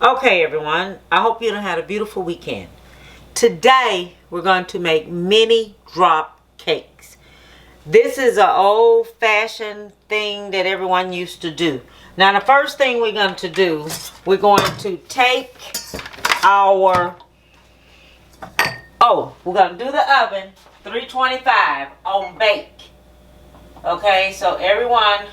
Okay, everyone. I hope you had a beautiful weekend. Today, we're going to make mini drop cakes. This is an old-fashioned thing that everyone used to do. Now, the first thing we're going to do, we're going to take our... we're going to do the oven, 325 on bake. Okay, so everyone,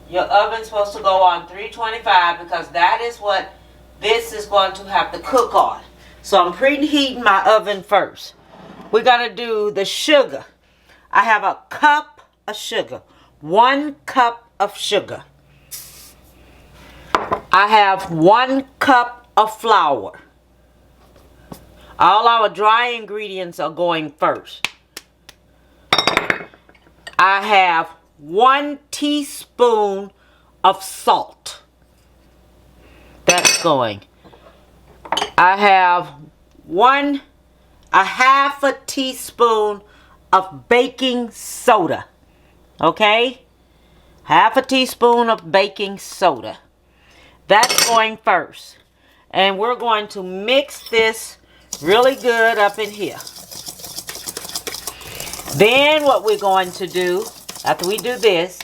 your oven's supposed to go on 325 because that is what this is going to have to cook on. So I'm preheating my oven first. We're going to do the sugar. I have a cup of sugar. 1 cup of sugar. I have 1 cup of flour. All our dry ingredients are going first. I have 1 teaspoon of salt. That's going. I have a half a teaspoon of baking soda. Okay? Half a teaspoon of baking soda. That's going first. And we're going to mix this really good up in here. Then what we're going to do, after we do this,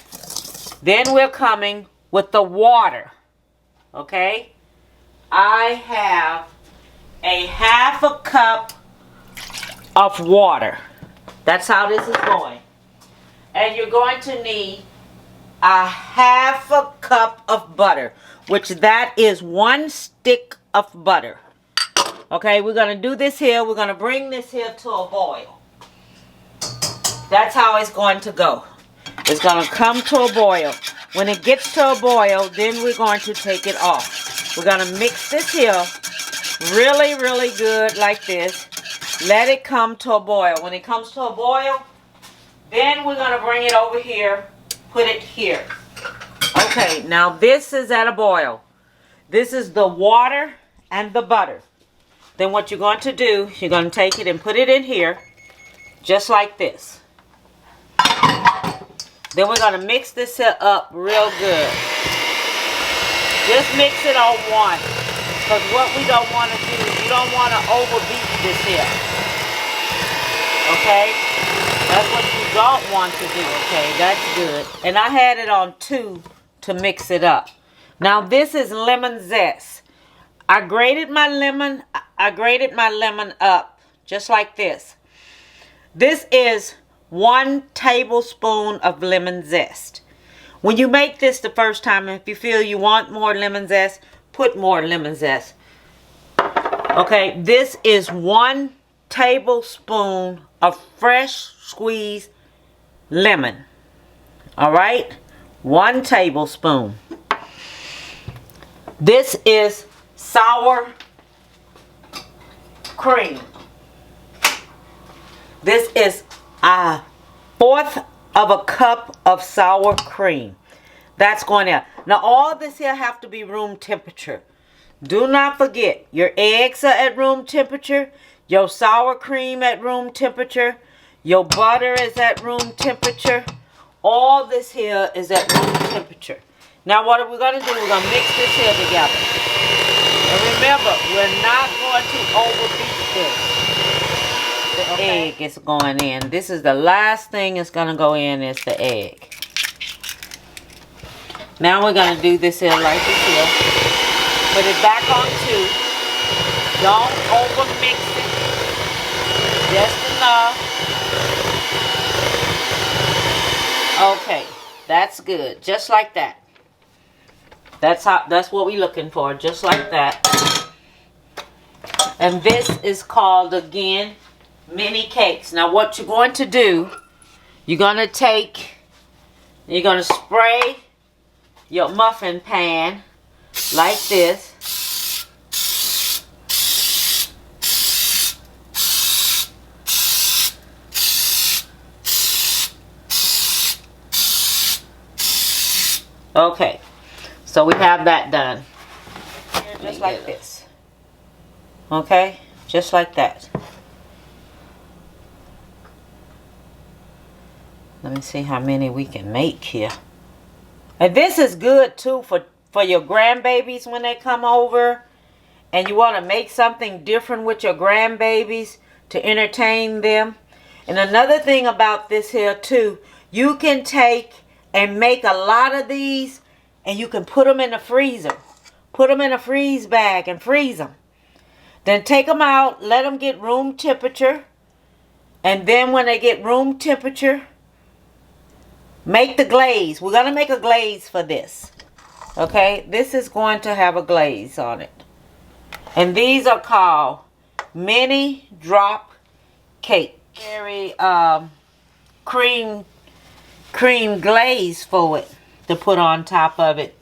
then we're coming with the water. Okay? I have a half a cup of water. That's how this is going. And you're going to need a half a cup of butter, which that is 1 stick of butter. Okay, we're going to do this here. We're going to bring this here to a boil. That's how it's going to go. It's going to come to a boil. When it gets to a boil, then we're going to take it off. We're going to mix this here really, really good like this. Let it come to a boil. When it comes to a boil, then we're going to bring it over here, put it here. Okay, now this is at a boil. This is the water and the butter. Then what you're going to do, you're going to take it and put it in here, just like this. Then we're going to mix this here up real good. Just mix it on one. Because what we don't want to do, you don't want to overbeat this here. Okay? That's what you don't want to do. Okay, that's good. And I had it on 2 to mix it up. Now this is lemon zest. I grated my lemon up just like this. This is 1 tablespoon of lemon zest. When you make this the first time, if you feel you want more lemon zest, put more lemon zest. Okay, this is 1 tablespoon of fresh squeezed lemon. All right, 1 tablespoon. This is sour cream. This is a 1/4 of a cup of sour cream. That's going there. Now all this here have to be room temperature. Do not forget, your eggs are at room temperature, your sour cream at room temperature, your butter is at room temperature. All this here is at room temperature. Now what are we going to do? We're going to mix this here together. And remember, we're not going to overbeat this. The egg is going in. This is the last thing that's going to go in is the egg. Now we're going to do this here like this here. Put it back on 2. Don't over mix it. Just enough. Okay, that's good. Just like that. That's what we're looking for. Just like that. And this is called, again, mini cakes. Now what you're going to do, you're going to spray your muffin pan like this. Okay, so we have that done. Just like this. Okay, just like that. Let me see how many we can make here. And this is good too for for your grandbabies when they come over and you want to make something different with your grandbabies to entertain them. And another thing about this here too, you can take and make a lot of these and you can put them in the freezer. Put them in a freeze bag and freeze them. Then take them out, let them get room temperature. And then when they get room temperature, make the glaze. We're going to make a glaze for this. Okay, this is going to have a glaze on it. And these are called mini drop cake. Very cream glaze for it to put on top of it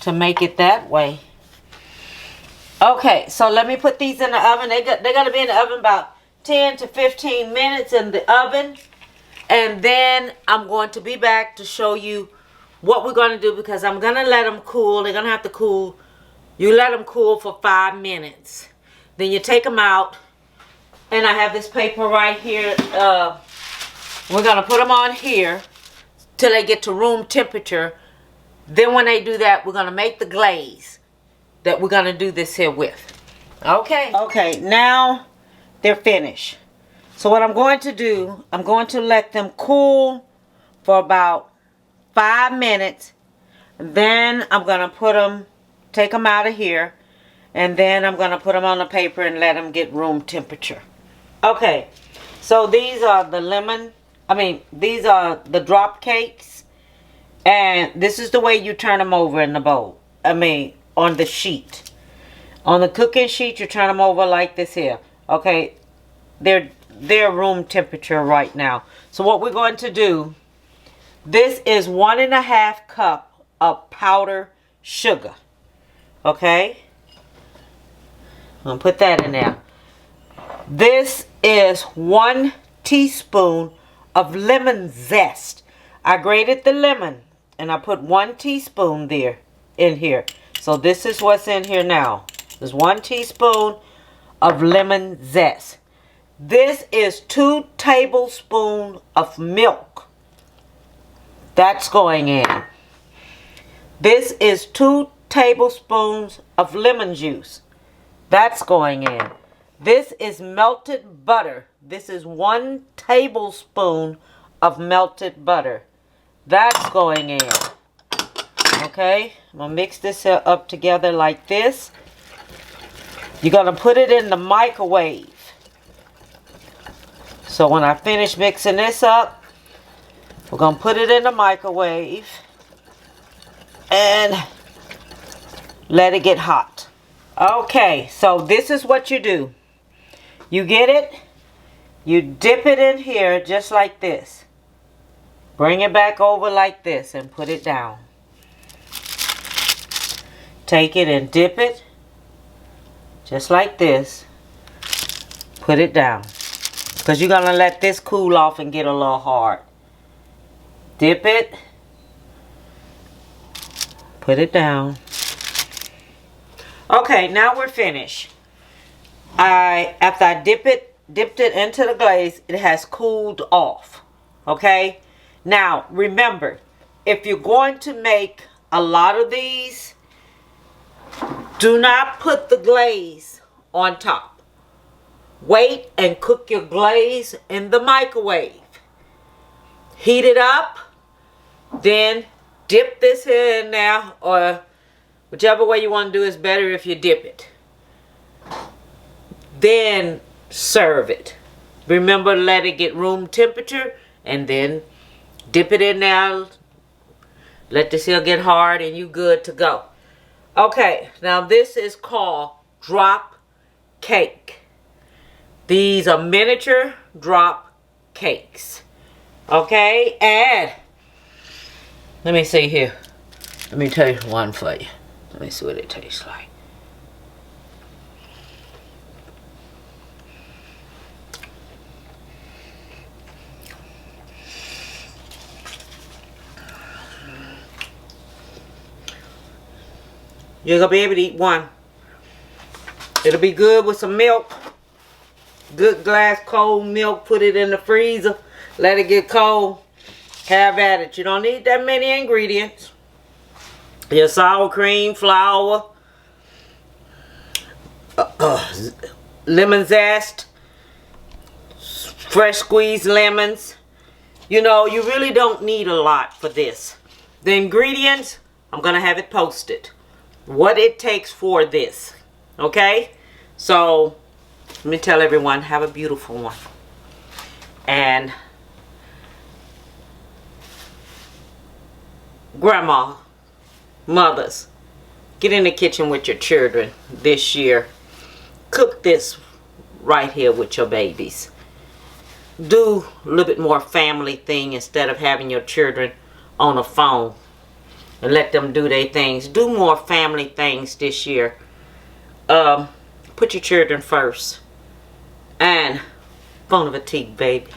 to make it that way. Okay, so let me put these in the oven. They're going to be in the oven about 10 to 15 minutes in the oven. And then I'm going to be back to show you what we're going to do, because I'm going to let them cool. They're going to have to cool. You let them cool for 5 minutes. Then you take them out. And I have this paper right here. We're going to put them on here till they get to room temperature. Then when they do that, we're going to make the glaze that we're going to do this here with. Okay. Okay, now they're finished. So what I'm going to do, I'm going to let them cool for about 5 minutes. Then I'm going to put them, take them out of here. And then I'm going to put them on the paper and let them get room temperature. Okay, so these are the these are the drop cakes. And this is the way you turn them over in the bowl. On the sheet. On the cooking sheet, you turn them over like this here. Okay, they're room temperature right now. So what we're going to do, this is 1.5 cups of powdered sugar. Okay, I'm going to put that in there. This is 1 teaspoon of lemon zest. I grated the lemon and I put 1 teaspoon there in here. So this is what's in here now. There's 1 teaspoon of lemon zest. This is 2 tablespoons of milk. That's going in. This is 2 tablespoons of lemon juice. That's going in. This is melted butter. This is 1 tablespoon of melted butter. That's going in. Okay, I'm going to mix this up together like this. You're going to put it in the microwave. So when I finish mixing this up, we're going to put it in the microwave and let it get hot. Okay, so this is what you do. You get it, you dip it in here just like this. Bring it back over like this and put it down. Take it and dip it just like this. Put it down. Because you're going to let this cool off and get a little hard. Dip it. Put it down. Okay, now we're finished. After I dipped it into the glaze, it has cooled off. Okay? Now, remember, if you're going to make a lot of these, do not put the glaze on top. Wait and cook your glaze in the microwave. Heat it up. Then dip this here in there, or whichever way you want to do is better if you dip it. Then serve it. Remember, let it get room temperature and then dip it in there. Let this here get hard and you good to go. Okay, now this is called drop cake. These are miniature drop cakes. Okay, and let me see here. Let me taste one for you. Let me see what it tastes like. You're going to be able to eat one. It'll be good with some milk. Good glass cold milk. Put it in the freezer. Let it get cold. Have at it. You don't need that many ingredients. your sour cream, flour, lemon zest, fresh squeezed lemons. You know, you really don't need a lot for this. The ingredients, I'm going to have it posted. What it takes for this. Okay? So, let me tell everyone, have a beautiful one. And grandma, mothers, get in the kitchen with your children this year. Cook this right here with your babies. Do a little bit more family thing instead of having your children on a phone and let them do their things. Do more family things this year. Put your children first. And bon appetit, baby.